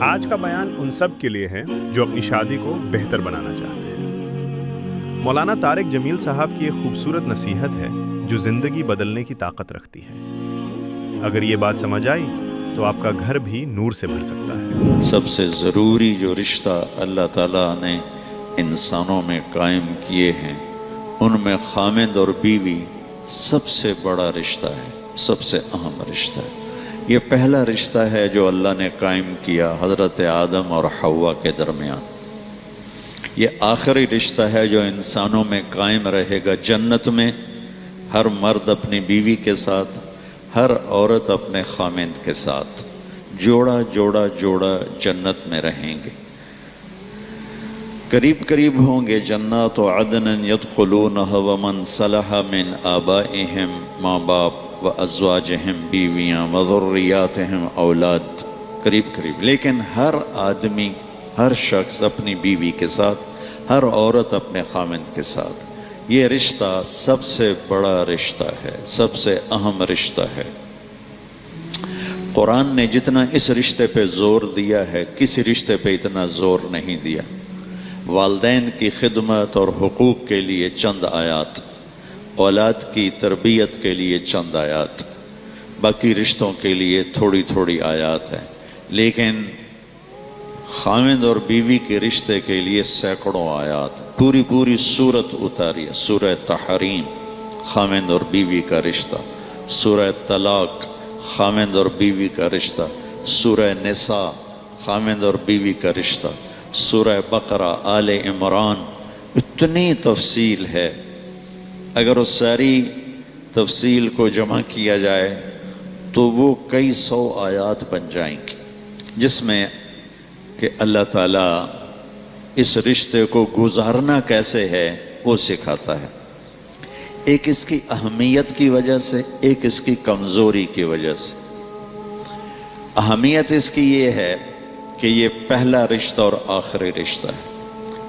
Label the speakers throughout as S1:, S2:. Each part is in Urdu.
S1: آج کا بیان ان سب کے لیے ہے جو اپنی شادی کو بہتر بنانا چاہتے ہیں۔ مولانا طارق جمیل صاحب کی ایک خوبصورت نصیحت ہے جو زندگی بدلنے کی طاقت رکھتی ہے۔ اگر یہ بات سمجھ آئی تو آپ کا گھر بھی نور سے بھر سکتا ہے۔
S2: سب سے ضروری جو رشتہ اللہ تعالیٰ نے انسانوں میں قائم کیے ہیں، ان میں خامند اور بیوی سب سے بڑا رشتہ ہے، سب سے اہم رشتہ ہے۔ یہ پہلا رشتہ ہے جو اللہ نے قائم کیا حضرت آدم اور حوا کے درمیان۔ یہ آخری رشتہ ہے جو انسانوں میں قائم رہے گا جنت میں، ہر مرد اپنی بیوی کے ساتھ، ہر عورت اپنے خامند کے ساتھ، جوڑا جوڑا جوڑا جنت میں رہیں گے، قریب قریب ہوں گے۔ جنات عدن یدخلونها ومن صلح من آبائہم، ماں باپ و ازواجہم، بیویاں و ذریاتہم، اولاد، قریب قریب۔ لیکن ہر آدمی، ہر شخص اپنی بیوی کے ساتھ، ہر عورت اپنے خامند کے ساتھ۔ یہ رشتہ سب سے بڑا رشتہ ہے، سب سے اہم رشتہ ہے۔ قرآن نے جتنا اس رشتے پہ زور دیا ہے، کسی رشتے پہ اتنا زور نہیں دیا۔ والدین کی خدمت اور حقوق کے لیے چند آیات، اولاد کی تربیت کے لیے چند آیات، باقی رشتوں کے لیے تھوڑی تھوڑی آیات ہیں، لیکن خامند اور بیوی کے رشتے کے لیے سینکڑوں آیات، پوری پوری سورت اتاری ہے۔ سورہ تحریم، خامند اور بیوی کا رشتہ، سورہ طلاق، خامند اور بیوی کا رشتہ، سورہ نساء، خامند اور بیوی کا رشتہ، سورہ بقرہ، آل عمران، اتنی تفصیل ہے۔ اگر اس ساری تفصیل کو جمع کیا جائے تو وہ کئی سو آیات بن جائیں گی، جس میں کہ اللہ تعالیٰ اس رشتے کو گزارنا کیسے ہے وہ سکھاتا ہے۔ ایک اس کی اہمیت کی وجہ سے، ایک اس کی کمزوری کی وجہ سے۔ اہمیت اس کی یہ ہے کہ یہ پہلا رشتہ اور آخری رشتہ ہے،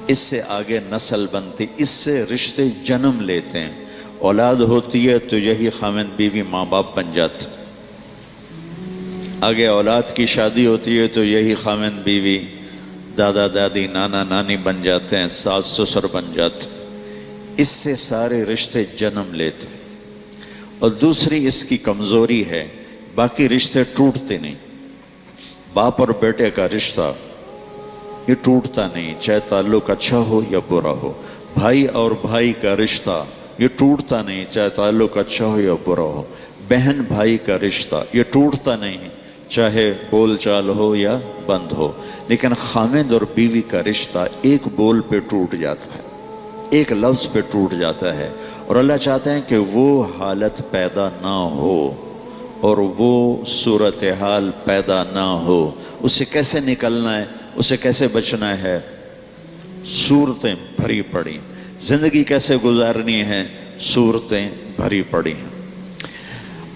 S2: اس سے آگے نسل بنتی، اس سے رشتے جنم لیتے ہیں۔ اولاد ہوتی ہے تو یہی خامند بیوی ماں باپ بن جاتے، آگے اولاد کی شادی ہوتی ہے تو یہی خامند بیوی دادا دادی نانا نانی بن جاتے ہیں، ساس سسر بن جاتے ہیں۔ اس سے سارے رشتے جنم لیتے ہیں۔ اور دوسری اس کی کمزوری ہے، باقی رشتے ٹوٹتے نہیں۔ باپ اور بیٹے کا رشتہ یہ ٹوٹتا نہیں، چاہے تعلق اچھا ہو یا برا ہو۔ بھائی اور بھائی کا رشتہ یہ ٹوٹتا نہیں، چاہے تعلق اچھا ہو یا برا ہو۔ بہن بھائی کا رشتہ یہ ٹوٹتا نہیں، چاہے بول چال ہو یا بند ہو۔ لیکن خامند اور بیوی کا رشتہ ایک بول پہ ٹوٹ جاتا ہے، ایک لفظ پہ ٹوٹ جاتا ہے، اور اللہ چاہتے ہیں کہ وہ حالت پیدا نہ ہو اور وہ صورتحال پیدا نہ ہو۔ اسے کیسے نکلنا ہے، اسے کیسے بچنا ہے؟ صورتیں بھری پڑی، زندگی کیسے گزارنی ہے، صورتیں بھری پڑی ہیں۔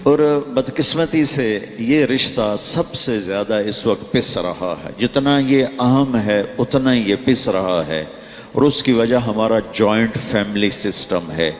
S2: اور بدقسمتی سے یہ رشتہ سب سے زیادہ اس وقت پس رہا ہے، جتنا یہ اہم ہے اتنا یہ پس رہا ہے۔ اور اس کی وجہ ہمارا جوائنٹ فیملی سسٹم ہے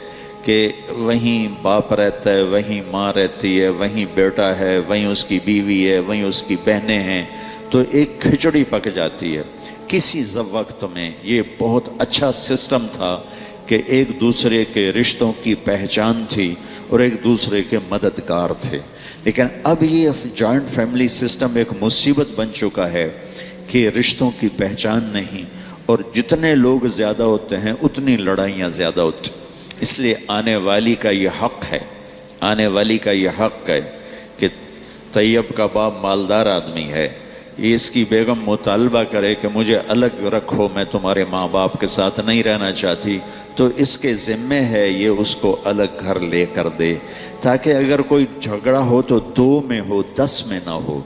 S2: کہ وہیں باپ رہتا ہے، وہیں ماں رہتی ہے، وہیں بیٹا ہے، وہیں اس کی بیوی ہے، وہیں اس کی بہنیں ہیں، تو ایک کھچڑی پک جاتی ہے۔ کسی وقت میں یہ بہت اچھا سسٹم تھا کہ ایک دوسرے کے رشتوں کی پہچان تھی اور ایک دوسرے کے مددگار تھے، لیکن اب یہ جوائنٹ فیملی سسٹم ایک مصیبت بن چکا ہے کہ رشتوں کی پہچان نہیں، اور جتنے لوگ زیادہ ہوتے ہیں اتنی لڑائیاں زیادہ ہوتی۔ اس لیے آنے والی کا یہ حق ہے، آنے والی کا یہ حق ہے کہ طیب کا باپ مالدار آدمی ہے، یہ اس کی بیگم مطالبہ کرے کہ مجھے الگ رکھو، میں تمہارے ماں باپ کے ساتھ نہیں رہنا چاہتی، تو اس کے ذمے ہے یہ اس کو الگ گھر لے کر دے، تاکہ اگر کوئی جھگڑا ہو تو 2 میں ہو، 10 میں نہ ہو۔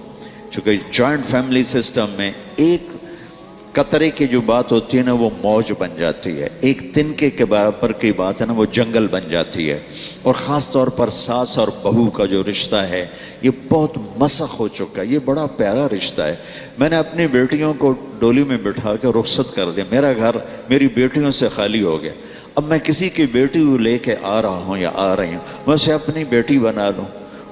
S2: چونکہ جوائنٹ فیملی سسٹم میں ایک قطرے کی جو بات ہوتی ہے نا وہ موج بن جاتی ہے، ایک تنکے کے برابر کی بات ہے نا وہ جنگل بن جاتی ہے۔ اور خاص طور پر ساس اور بہو کا جو رشتہ ہے یہ بہت مسخ ہو چکا ہے، یہ بڑا پیارا رشتہ ہے۔ میں نے اپنی بیٹیوں کو ڈولی میں بٹھا کے رخصت کر دیا، میرا گھر میری بیٹیوں سے خالی ہو گیا۔ اب میں کسی کی بیٹی کو لے کے آ رہا ہوں یا آ رہی ہوں، میں اسے اپنی بیٹی بنا لوں،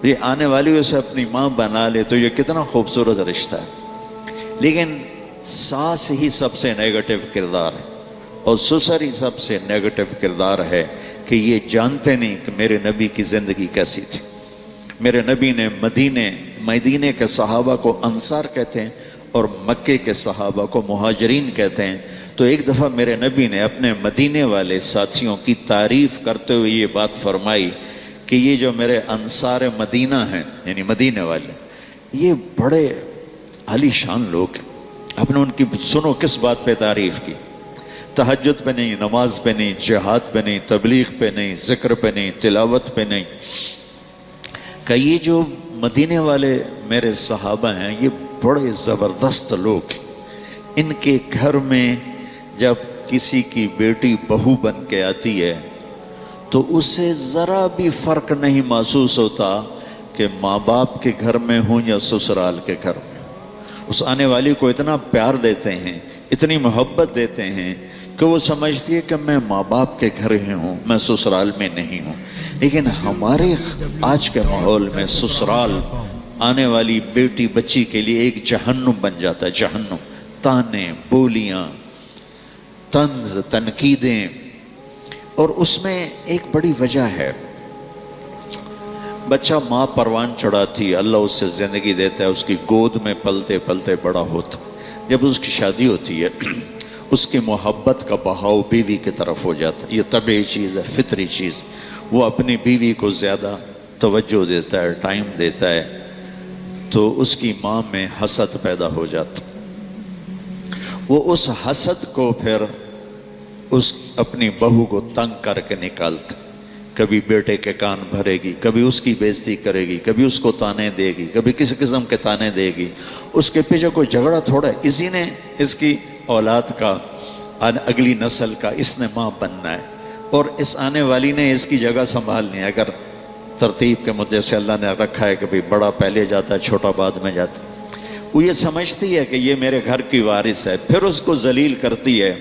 S2: یہ آنے والی اسے اپنی ماں بنا لے، تو یہ کتنا خوبصورت رشتہ ہے۔ لیکن ساس ہی سب سے نیگیٹو کردار ہے اور سسر ہی سب سے نیگیٹو کردار ہے کہ یہ جانتے نہیں کہ میرے نبی کی زندگی کیسی تھی۔ میرے نبی نے مدینے کے صحابہ کو انصار کہتے ہیں اور مکے کے صحابہ کو مہاجرین کہتے ہیں۔ تو ایک دفعہ میرے نبی نے اپنے مدینے والے ساتھیوں کی تعریف کرتے ہوئے یہ بات فرمائی کہ یہ جو میرے انصار مدینہ ہیں، یعنی مدینے والے، یہ بڑے عالی شان لوگ ہیں۔ آپ نے ان کی سنو کس بات پہ تعریف کی؟ تہجد پہ نہیں، نماز پہ نہیں، جہاد پہ نہیں، تبلیغ پہ نہیں، ذکر پہ نہیں، تلاوت پہ نہیں، کہ یہ جو مدینے والے میرے صحابہ ہیں یہ بڑے زبردست لوگ ہیں۔ ان کے گھر میں جب کسی کی بیٹی بہو بن کے آتی ہے تو اسے ذرا بھی فرق نہیں محسوس ہوتا کہ ماں باپ کے گھر میں ہوں یا سسرال کے گھر میں ہوں۔ اس آنے والی کو اتنا پیار دیتے ہیں، اتنی محبت دیتے ہیں کہ وہ سمجھتی ہے کہ میں ماں باپ کے گھر ہی ہوں، میں سسرال میں نہیں ہوں۔ لیکن ہمارے آج کے ماحول میں سسرال آنے والی بیٹی بچی کے لیے ایک جہنم بن جاتا ہے، جہنم۔ تانے، بولیاں، طنز، تنقیدیں، اور اس میں ایک بڑی وجہ ہے، بچہ ماں پروان چڑھاتی، اللہ اس سے زندگی دیتا ہے، اس کی گود میں پلتے پلتے بڑا ہوتا۔ جب اس کی شادی ہوتی ہے اس کی محبت کا بہاؤ بیوی کی طرف ہو جاتا ہے۔ یہ طبعی چیز ہے، فطری چیز۔ وہ اپنی بیوی کو زیادہ توجہ دیتا ہے، ٹائم دیتا ہے، تو اس کی ماں میں حسد پیدا ہو جاتا۔ وہ اس حسد کو پھر اپنی بہو کو تنگ کر کے نکالتا، کبھی بیٹے کے کان بھرے گی، کبھی اس کی بےزتی کرے گی، کبھی اس کو تانے دے گی، کبھی کسی قسم کے تانے دے گی۔ اس کے پیچھے کوئی جھگڑا تھوڑا ہے، اسی نے اس کی اولاد کا، اگلی نسل کا اس نے ماں بننا ہے، اور اس آنے والی نے اس کی جگہ سنبھالنی ہے۔ اگر ترتیب کے مدے سے اللہ نے رکھا ہے کہ بھی بڑا پہلے جاتا ہے، چھوٹا بعد میں جاتا ہے، وہ یہ سمجھتی ہے کہ یہ میرے گھر کی وارث ہے، پھر اس کو ذلیل کرتی ہے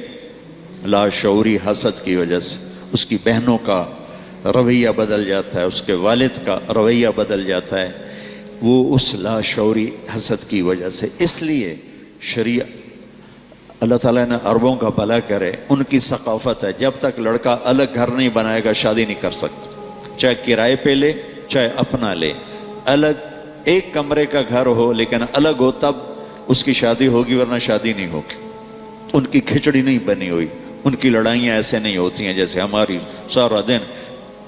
S2: لاشعوری حسد کی وجہ سے۔ اس کی بہنوں کا رویہ بدل جاتا ہے، اس کے والد کا رویہ بدل جاتا ہے، وہ اس لاشعوری حسد کی وجہ سے۔ اس لیے شریعت، اللہ تعالیٰ نے عربوں کا بھلا کرے، ان کی ثقافت ہے جب تک لڑکا الگ گھر نہیں بنائے گا شادی نہیں کر سکتا، چاہے کرائے پہ لے چاہے اپنا لے۔ الگ ایک کمرے کا گھر ہو لیکن الگ ہو تب اس کی شادی ہوگی، ورنہ شادی نہیں ہوگی۔ ان کی کھچڑی نہیں بنی ہوئی، ان کی لڑائیاں ایسے نہیں ہوتی ہیں جیسے ہماری سارا دن۔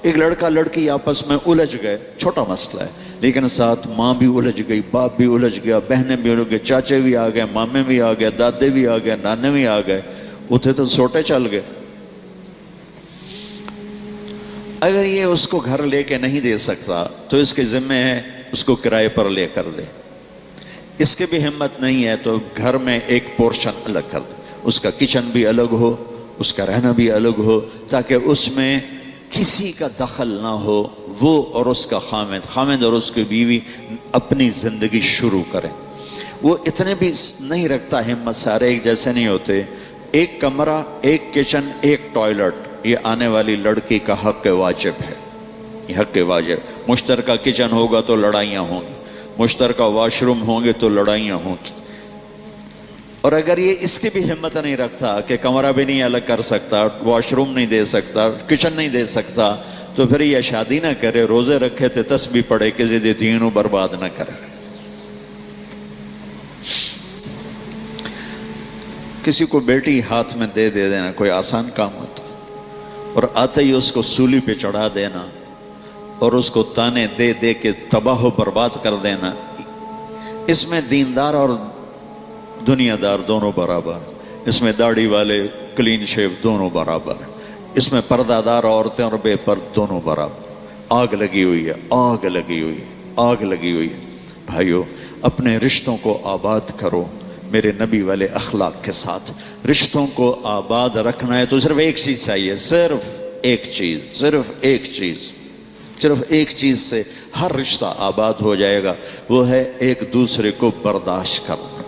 S2: ایک لڑکا لڑکی آپس میں الجھ گئے، چھوٹا مسئلہ ہے، لیکن ساتھ ماں بھی الجھ گئی، باپ بھی الجھ گیا، بہنیں بھی الجھ گئے، چاچے بھی آ گئے، مامے بھی آ گئے، دادے بھی آ گئے، نانے بھی آ گئے، اتنے تو سوٹے چل گئے۔ اگر یہ اس کو گھر لے کے نہیں دے سکتا تو اس کے ذمہ ہے اس کو کرائے پر لے کر دے۔ اس کے بھی ہمت نہیں ہے تو گھر میں ایک پورشن الگ کر دے، اس کا کچن بھی الگ ہو، اس کا رہنا بھی الگ ہو، تاکہ اس میں کسی کا دخل نہ ہو۔ وہ اور اس کا خامد اور اس کی بیوی اپنی زندگی شروع کریں۔ وہ اتنے بھی نہیں رکھتا ہمت، سارے ایک جیسے نہیں ہوتے۔ ایک کمرہ، ایک کچن، ایک ٹوائلٹ، یہ آنے والی لڑکی کا حق واجب ہے، یہ حق واجب۔ مشترکہ کچن ہوگا تو لڑائیاں ہوں گی، مشترکہ واش روم ہوں گے تو لڑائیاں ہوں گی۔ اور اگر یہ اس کی بھی ہمت نہیں رکھتا کہ کمرہ بھی نہیں الگ کر سکتا، واش روم نہیں دے سکتا، کچن نہیں دے سکتا، تو پھر یہ شادی نہ کرے، روزے رکھے تھے تسبیح پڑھے، کسی دے دینوں برباد نہ کرے۔ کسی کو بیٹی ہاتھ میں دے دینا کوئی آسان کام ہوتا، اور آتے ہی اس کو سولی پہ چڑھا دینا اور اس کو تانے دے دے کے تباہ و برباد کر دینا، اس میں دیندار اور دنیا دار دونوں برابر، اس میں داڑھی والے کلین شیو دونوں برابر، اس میں پردہ دار عورتیں اور بے پرد دونوں برابر۔ آگ لگی ہوئی ہے، آگ لگی ہوئی ہے، آگ لگی ہوئی ہے۔ بھائیو، اپنے رشتوں کو آباد کرو میرے نبی والے اخلاق کے ساتھ۔ رشتوں کو آباد رکھنا ہے تو صرف ایک چیز چاہیے، صرف ایک چیز، صرف ایک چیز، صرف ایک چیز سے ہر رشتہ آباد ہو جائے گا، وہ ہے ایک دوسرے کو برداشت کرنا،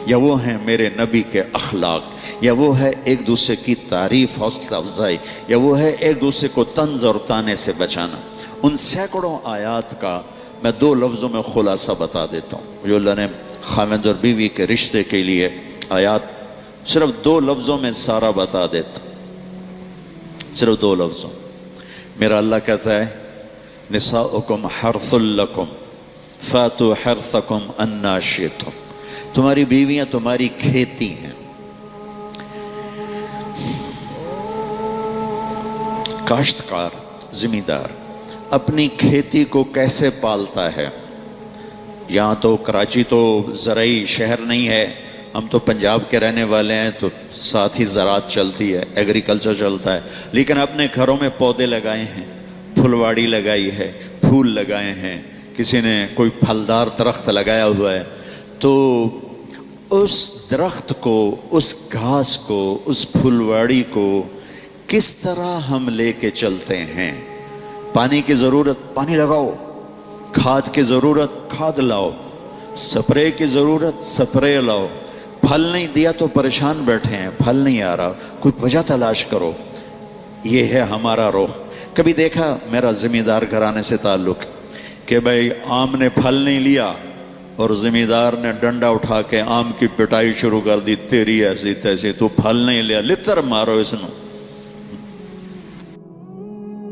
S2: یا وہ ہیں میرے نبی کے اخلاق، یا وہ ہے ایک دوسرے کی تعریف، حوصلہ افزائی، یا وہ ہے ایک دوسرے کو طنز اور تانے سے بچانا۔ ان سینکڑوں آیات کا میں 2 لفظوں میں خلاصہ بتا دیتا ہوں جو اللہ نے خاوند اور بیوی کے رشتے کے لیے آیات صرف 2 لفظوں میں سارا بتا دیتا، صرف 2 لفظوں۔ میرا اللہ کہتا ہے نساؤکم حرث لکم فاتوا حرثکم انا شئتم، تمہاری بیویاں تمہاری کھیتی ہیں۔ کاشتکار زمیندار اپنی کھیتی کو کیسے پالتا ہے؟ یہاں تو کراچی تو زرعی شہر نہیں ہے، ہم تو پنجاب کے رہنے والے ہیں، تو ساتھ ہی زراعت چلتی ہے، ایگریکلچر چلتا ہے، لیکن اپنے گھروں میں پودے لگائے ہیں، پھلواڑی لگائی ہے، پھول لگائے ہیں، کسی نے کوئی پھلدار درخت لگایا ہوا ہے، تو اس درخت کو، اس گھاس کو، اس پھلواڑی کو کس طرح ہم لے کے چلتے ہیں؟ پانی کی ضرورت پانی لگاؤ، کھاد کی ضرورت کھاد لاؤ، سپرے کی ضرورت سپرے لاؤ، پھل نہیں دیا تو پریشان بیٹھے ہیں، پھل نہیں آ رہا، کوئی وجہ تلاش کرو۔ یہ ہے ہمارا رخ۔ کبھی دیکھا میرا زمیندار گھرانے سے تعلق کہ بھائی آم نے پھل نہیں لیا اور زمیندار نے ڈنڈا اٹھا کے آم کی پٹائی شروع کر دی، تیری ایسی تیسی، تو پھل نہیں لیا، لتر مارو اس نے۔